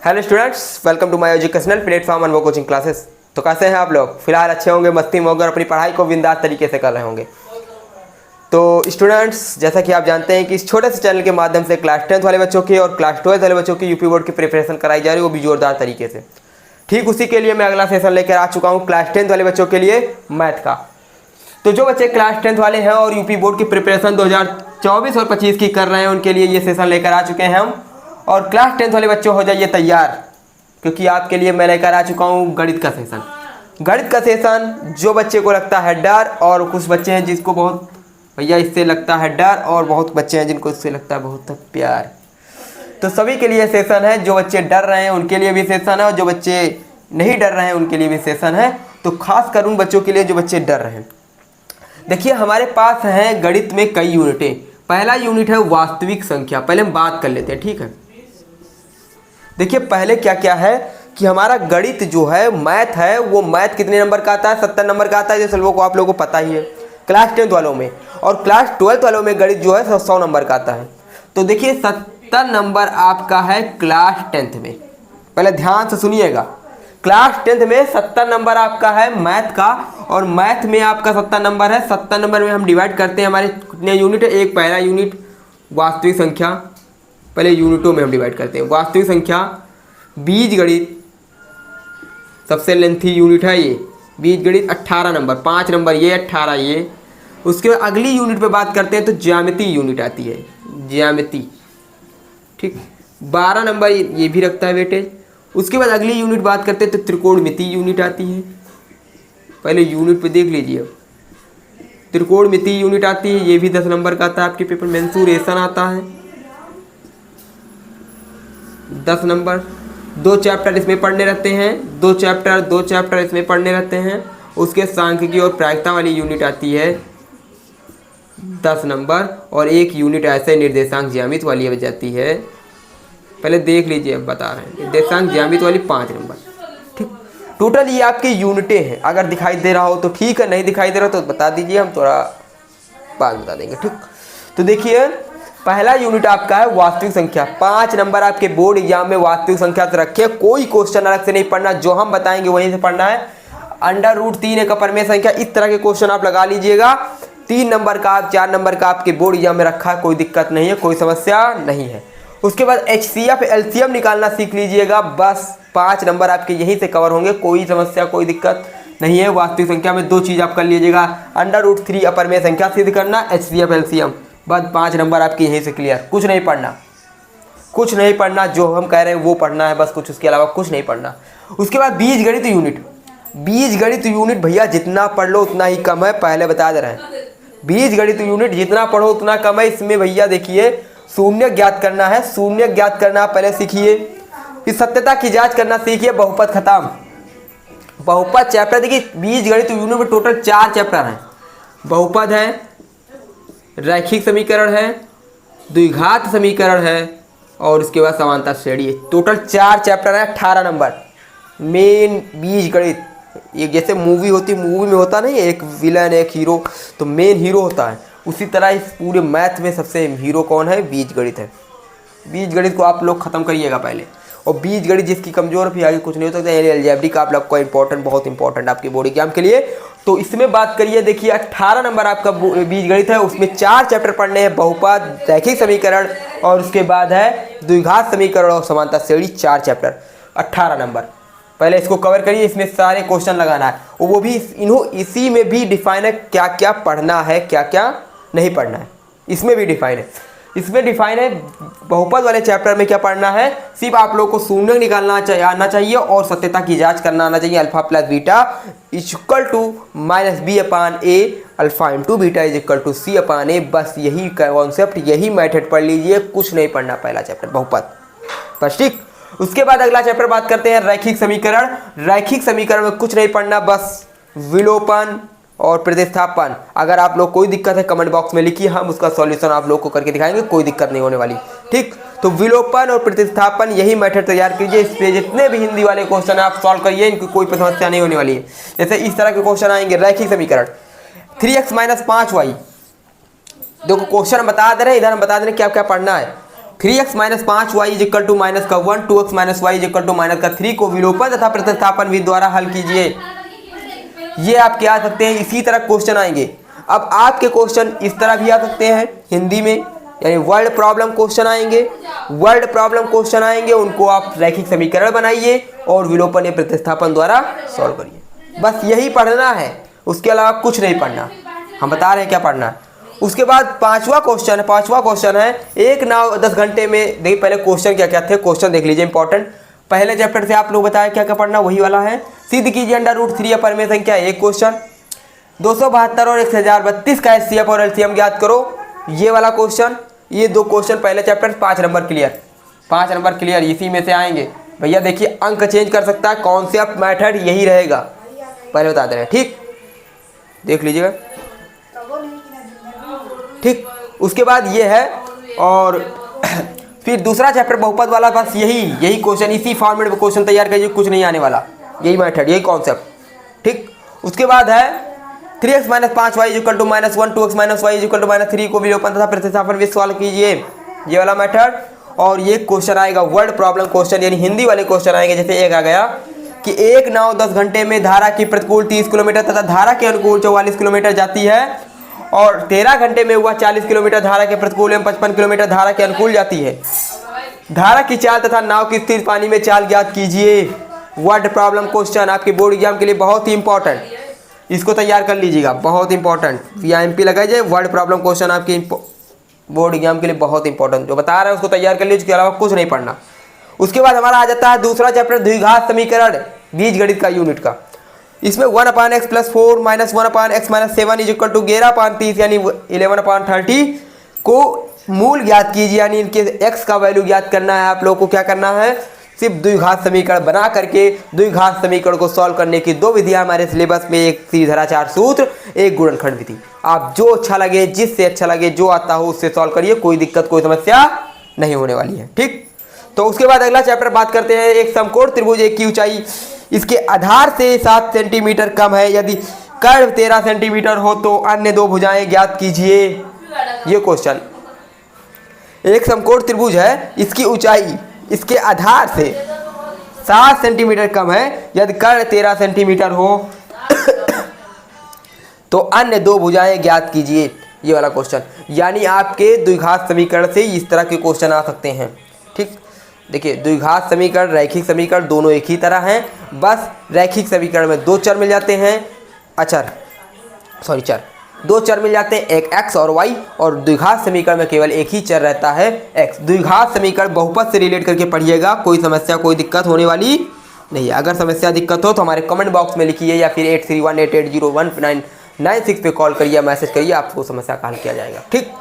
Hello students, welcome to my educational platform Anubhav coaching classes. तो कैसे हैं आप लोग? फिलहाल अच्छे होंगे, मस्ती में होंगे और अपनी पढ़ाई को बिंदास तरीके से कर रहे होंगे। तो स्टूडेंट्स, जैसा कि आप जानते हैं कि इस छोटे से चैनल के माध्यम से क्लास 10th वाले बच्चों की और क्लास 12th वाले बच्चों की यूपी बोर्ड की प्रिपरेशन कराई जा रही है, वो भी जोरदार तरीके से। ठीक उसी के लिए मैं अगला सेशन लेकर आ चुका हूँ क्लास 10th वाले बच्चों के लिए मैथ का। तो जो बच्चे क्लास 10th वाले हैं और यूपी बोर्ड की प्रिपरेशन 2024 और 25 की कर रहे हैं, उनके लिए ये सेशन लेकर आ चुके हैं हम। और क्लास 10th वाले बच्चों हो जाइए तैयार, क्योंकि आपके लिए मैं लेकर आ चुका हूँ गणित का सेशन। गणित का सेशन जो बच्चे को लगता है डर, और कुछ बच्चे हैं जिसको बहुत भैया इससे लगता है डर, और बहुत बच्चे हैं जिनको इससे लगता है बहुत प्यार। तो सभी के लिए सेशन है। जो बच्चे डर रहे हैं उनके लिए भी सेशन है, और जो बच्चे नहीं डर रहे हैं उनके लिए भी सेशन है। तो खास कर उन बच्चों के लिए जो बच्चे डर रहे हैं। देखिए, हमारे पास है गणित में कई यूनिटें। पहला यूनिट है वास्तविक संख्या। पहले हम बात कर लेते हैं, ठीक है। देखिए, पहले क्या क्या है कि हमारा गणित जो है मैथ है, वो मैथ कितने नंबर का आता है? 70 नंबर का आता है, जैसे लोगों को आप लोगों को पता ही है क्लास 10th वालों में। और क्लास 12th वालों में गणित जो है 100 नंबर का आता है। तो देखिए, 70 नंबर आपका है क्लास 10th में। पहले ध्यान से सुनिएगा, क्लास 10th में 70 नंबर आपका है मैथ का। और मैथ में आपका 70 नंबर है। 70 नंबर में हम डिवाइड करते हैं, हमारे कितने यूनिट है? एक पहला यूनिट वास्तविक संख्या, पहले यूनिटों में हम डिवाइड करते हैं। वास्तविक संख्या, बीजगणित सबसे लेंथी यूनिट है ये। बीजगणित 18 नंबर, 5 नंबर ये, 18 ये। उसके बाद अगली यूनिट पे बात करते हैं तो ज्यामिति यूनिट आती है, ज्यामिति, ठीक, 12 नंबर ये भी रखता है वेटेज। उसके बाद अगली यूनिट बात करते हैं तो त्रिकोणमिति यूनिट आती है। पहले यूनिट पे देख लीजिए, त्रिकोणमिति यूनिट आती है, ये भी 10 नंबर का आता है आपके पेपर। मेंसुरेशन आता है 10 नंबर। 2 चैप्टर इसमें पढ़ने रहते हैं, 2 चैप्टर इसमें पढ़ने रहते हैं। उसके सांख्यिकी और प्रायिकता वाली यूनिट आती है 10 नंबर। और एक यूनिट ऐसे निर्देशांक ज्यामिति वाली बच जाती है। पहले देख लीजिए, अब बता रहे हैं, निर्देशांक ज्यामिति वाली 5 नंबर, ठीक। टोटल ये आपकी यूनिटें हैं। अगर दिखाई दे रहा हो तो ठीक है, नहीं दिखाई दे रहा हो तो बता दीजिए, हम थोड़ा बाद बता देंगे, ठीक। तो देखिए, पहला यूनिट आपका है वास्तविक संख्या। 5 नंबर आपके बोर्ड एग्जाम में वास्तविक संख्या से रखे। कोई क्वेश्चन अलग से नहीं पढ़ना, जो हम बताएंगे वहीं से पढ़ना है। √3 एक अपरिमेय संख्या, इस तरह के क्वेश्चन आप लगा लीजिएगा। 3 नंबर का, 4 नंबर का आपके बोर्ड एग्जाम में रखा है, कोई दिक्कत नहीं है, कोई समस्या नहीं है। उसके बाद HCF LCM निकालना सीख लीजिएगा। बस 5 नंबर आपके यहीं से कवर होंगे, कोई समस्या कोई दिक्कत नहीं है। वास्तविक संख्या में 2 चीज़ आप कर लीजिएगा, √3 अपरिमेय संख्या सिद्ध करना, HCF LCM। बस 5 नंबर आपके यहीं से क्लियर। कुछ नहीं पढ़ना, कुछ नहीं पढ़ना, जो हम कह रहे हैं वो पढ़ना है बस, कुछ उसके अलावा कुछ नहीं पढ़ना। उसके बाद बीजगणित यूनिट। बीजगणित यूनिट भैया जितना पढ़ लो उतना ही कम है, पहले बता दे रहे हैं। बीजगणित यूनिट जितना पढ़ो उतना कम है। इसमें भैया देखिए, शून्य ज्ञात करना है, शून्य ज्ञात करना पहले सीखिए। फिर सत्यता की जांच करना सीखिए। बहुपद खत्म, बहुपद चैप्टर। देखिए, बीजगणित यूनिट में टोटल 4 चैप्टर हैं। बहुपद है, रैखिक समीकरण है, द्विघात समीकरण है, और उसके बाद समानता श्रेणी है। टोटल 4 चैप्टर है, 18 नंबर। मेन बीजगणित, एक जैसे मूवी होती है, मूवी में होता नहीं, एक विलन एक हीरो, तो मेन हीरो होता है, उसी तरह इस पूरे मैथ में सबसे हीरो कौन है? बीजगणित है। बीजगणित को आप लोग खत्म करिएगा पहले। और बीजगणित जिसकी कमजोर भी आगे कुछ नहीं हो सकता। अलजेब्रिक आप लोग को इंपॉर्टेंट, बहुत इंपॉर्टेंट आपके बोर्ड एग्जाम के लिए। तो इसमें बात करिए, देखिए 18 नंबर आपका बीजगणित है। उसमें 4 चैप्टर पढ़ने हैं, बहुपद, रैखिक समीकरण, और उसके बाद है द्विघात समीकरण और समानता श्रेणी। 4 चैप्टर, 18 नंबर। पहले इसको कवर करिए, इसमें सारे क्वेश्चन लगाना है। और वो भी इसी में भी डिफाइन है क्या क्या पढ़ना है, क्या क्या नहीं पढ़ना है, इसमें भी डिफाइन है। इसमें डिफाइन है बहुपद वाले चैप्टर में क्या पढ़ना है। सिर्फ आप लोग को शून्य निकालना आना चाहिए और सत्यता की जांच करना आना चाहिए। Alpha plus beta equal to -b/a, alpha into beta equal to c/a। बस यही कॉन्सेप्ट, यही मेथड पढ़ लीजिए, कुछ नहीं पढ़ना। पहला चैप्टर बहुपद बस, ठीक। उसके बाद अगला चैप्टर बात करते हैं रैखिक समीकरण। रैखिक समीकरण में कुछ नहीं पढ़ना, बस विलोपन और प्रतिस्थापन। अगर आप लोग कोई दिक्कत है कमेंट बॉक्स में लिखिए, हम उसका सॉल्यूशन आप लोग को करके दिखाएंगे, कोई दिक्कत नहीं होने वाली, ठीक। तो विलोपन और प्रतिस्थापन, यही मेथड तैयार कीजिए। इस पे जितने भी हिंदी वाले क्वेश्चन आप सॉल्व करिए, इनकी कोई समस्या नहीं होने वाली है। जैसे इस तरह के क्वेश्चन आएंगे, रैखिक समीकरण 3x - 5y। देखो क्वेश्चन बता दे रहे हैं, इधर हम बता दे रहे हैं क्या क्या पढ़ना है। 3x minus 5y is equal to minus का 1, 2x minus Y is equal to minus का 3 को विलोपन तथा प्रतिस्थापन विधि द्वारा हल कीजिए। ये आप क्या आ सकते हैं, इसी तरह क्वेश्चन आएंगे। अब आपके क्वेश्चन इस तरह भी आ सकते हैं हिंदी में, यानी वर्ड प्रॉब्लम क्वेश्चन आएंगे। वर्ड प्रॉब्लम क्वेश्चन आएंगे, उनको आप रैखिक समीकरण बनाइए और विलोपन या प्रतिस्थापन द्वारा सॉल्व करिए। बस यही पढ़ना है, उसके अलावा कुछ नहीं पढ़ना। हम बता रहे हैं क्या पढ़ना है। उसके बाद पांचवा क्वेश्चन है 1 नाव 10 घंटे में। देखिए पहले क्वेश्चन क्या क्या थे, क्वेश्चन देख लीजिए इंपॉर्टेंट। पहले चैप्टर से आप लोग बताया क्या क्या पढ़ना, वही वाला है। सिद्ध कीजिए √3 अपरिमेय संख्या, एक क्वेश्चन। 272 और 1032 का HCF और LCM ज्ञात करो, ये वाला क्वेश्चन। ये 2 क्वेश्चन पहले chapter, 5 number clear, 5 number clear इसी में से आएंगे। भैया देखिए अंक चेंज कर सकता है, कॉन्सेप्ट मेथड यही रहेगा, पहले बता दे रहे हैं, ठीक, देख लीजिएगा, ठीक। उसके बाद ये है, और फिर दूसरा चैप्टर बहुपद वाला, बस यही क्वेश्चन, इसी फॉर्मेट में क्वेश्चन तैयार करिए, कुछ नहीं आने वाला, यही मेथड, यही कॉन्सेप्ट, ठीक। उसके बाद है 3x minus 5y is equal to minus 1, 2x minus Y is equal to minus 3 को विलोपन तथा प्रतिस्थापन विधि सॉल्व कीजिए, ये वाला मेथड। और ये क्वेश्चन आएगा वर्ड प्रॉब्लम क्वेश्चन, यानी हिंदी वाले क्वेश्चन आएंगे। जैसे एक आ गया कि 1 नाव 10 घंटे में धारा की प्रतिकूल 30 किलोमीटर तथा धारा के अनुकूल 44 किलोमीटर जाती है, और 13 घंटे में वह 40 किलोमीटर धारा के प्रतिकूल एवं 55 किलोमीटर धारा के अनुकूल जाती है। धारा की चाल तथा नाव की स्थिर पानी में चाल ज्ञात कीजिए। वर्ड प्रॉब्लम क्वेश्चन आपके बोर्ड एग्जाम के लिए बहुत ही इंपॉर्टेंट, इसको तैयार कर लीजिएगा, बहुत इंपॉर्टेंट। VIMP लगाइए, वर्ड प्रॉब्लम क्वेश्चन आपके बोर्ड एग्जाम के लिए बहुत इंपॉर्टेंट, जो बता रहे हैं उसको तैयार कर लीजिए, उसके अलावा कुछ नहीं पढ़ना। उसके बाद हमारा आ जाता है दूसरा चैप्टर द्विघात समीकरण, बीजगणित का यूनिट का। इसमें 1/x + 4 - 1/x - 7 is equal to 11/30 यानी 11/30 को मूल ज्ञात कीजिए, यानी इनके x का वैल्यू ज्ञात करना है। आप लोगों को क्या करना है, सिर्फ द्विघात समीकरण बना करके द्विघात समीकरण को सॉल्व करने की 2 विधियां हमारे सिलेबस में, एक सीधा 4 सूत्र, एक गुणनखंड विधि। आप जो अच्छा लगे, जिससे अच्छा लगे, जो आता हो उससे सॉल्व करिए, कोई दिक्कत कोई समस्या नहीं होने वाली है, ठीक। तो उसके बाद अगला चैप्टर बात करते हैं, एक समकोण त्रिभुज, एक की ऊंचाई इसके आधार से 7 सेंटीमीटर कम है, यदि कर्व 13 सेंटीमीटर हो तो अन्य 2 भुजाएं ज्ञात कीजिए। ये क्वेश्चन, एक समकोण त्रिभुज है, इसकी ऊंचाई इसके आधार से 7 सेंटीमीटर कम है, यदि कर्व 13 सेंटीमीटर हो तो अन्य 2 भुजाएं ज्ञात कीजिए, ये वाला क्वेश्चन। यानी आपके द्विघात समीकरण से इस तरह के क्वेश्चन आ सकते हैं, ठीक। देखिए द्विघात समीकरण, रैखिक समीकरण दोनों एक ही तरह हैं, बस रैखिक समीकरण में 2 चर मिल जाते हैं, चर 2 चर मिल जाते हैं, एक x और y, और द्विघात समीकरण में केवल एक ही चर रहता है x। द्विघात समीकरण बहुपद से रिलेट करके पढ़िएगा, कोई समस्या कोई दिक्कत होने वाली नहीं है। अगर समस्या दिक्कत हो तो हमारे कमेंट बॉक्स में लिखिए, या फिर 8318801996 पे कॉल करिए, मैसेज करिए, आपको समस्या का हल किया जाएगा, ठीक।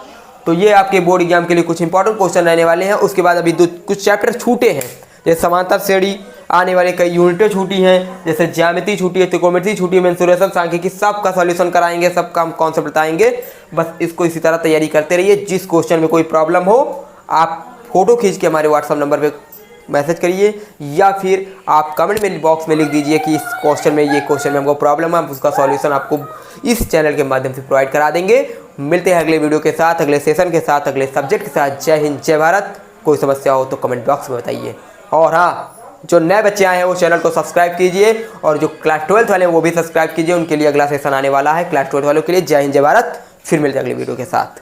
तो ये आपके बोर्ड एग्जाम के लिए कुछ इंपॉर्टेंट क्वेश्चन रहने वाले हैं। उसके बाद अभी कुछ चैप्टर छूटे हैं, जैसे समांतर श्रेणी, आने वाले कई यूनिटें छूटी हैं, जैसे ज्यामिति छूटी है, त्रिकोणमिति छूटी है, मेंसुरेशन, सांख्यिकी, सब का सॉल्यूशन कराएंगे, सब का कॉन्सेप्ट बताएंगे। बस इसको इसी तरह तैयारी करते रहिए। जिस क्वेश्चन में कोई प्रॉब्लम हो आप फोटो खींच के हमारे व्हाट्सअप नंबर पे मैसेज करिए, या फिर आप कमेंट में बॉक्स में लिख दीजिए कि इस क्वेश्चन में, ये क्वेश्चन में हमको प्रॉब्लम है, हम उसका सॉल्यूशन आपको इस चैनल के माध्यम से प्रोवाइड करा देंगे। मिलते हैं अगले वीडियो के साथ, अगले सेशन के साथ, अगले सब्जेक्ट के साथ। जय हिंद, जय भारत। कोई समस्या हो तो कमेंट बॉक्स में बताइए। और हाँ, जो नए बच्चे आए हैं वो चैनल को सब्सक्राइब कीजिए, और जो क्लास 12th वाले हैं वो भी सब्सक्राइब कीजिए, उनके लिए अगला सेशन आने वाला है क्लास 12th वालों के लिए। जय हिंद, जय भारत। फिर मिलते हैं अगले वीडियो के साथ।